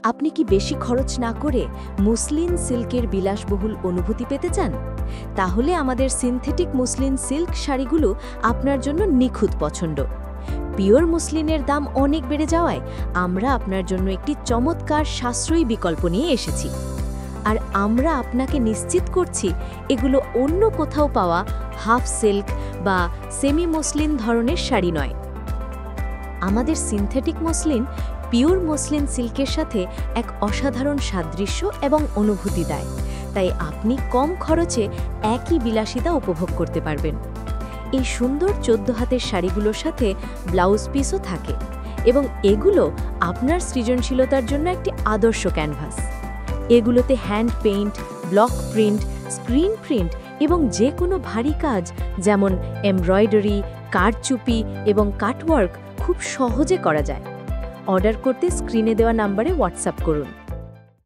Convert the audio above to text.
আপনি কি বেশি খরচ না করে মুসলিন সিল্কের বিলাসবহুল অনুভূতি পেতে চান? তাহলে আমাদের সিনথেটিক মুসলিন সিল্ক শাড়িগুলো আপনার জন্য নিখুঁত পছন্দ। পিওর মুসলিনের দাম অনেক বেড়ে যাওয়ায় আমরা আপনার জন্য একটি চমৎকার সাশ্রয়ী বিকল্প নিয়ে এসেছি। আর আমরা আপনাকে নিশ্চিত করছি এগুলো অন্য কোথাও পাওয়া হাফ সিল্ক বা সেমি মসলিন ধরনের শাড়ি নয়। আমাদের সিনথেটিক মসলিন পিওর মসলিন সিল্কের সাথে এক অসাধারণ সাদৃশ্য এবং অনুভূতি দেয়, তাই আপনি কম খরচে একই বিলাসিতা উপভোগ করতে পারবেন। এই সুন্দর 14 হাতের শাড়িগুলোর সাথে ব্লাউজ পিসও থাকে এবং এগুলো আপনার সৃজনশীলতার জন্য একটি আদর্শ ক্যানভাস। এগুলোতে hand paint, block print, screen print এবং যে কোনো ভারী কাজ যেমন এমব্রয়ডারি, কারচুপি এবং কাটওয়ার্ক খুব সহজে করা যায়। অর্ডার করতে স্ক্রিনে দেওয়া নম্বরে হোয়াটসঅ্যাপ করুন।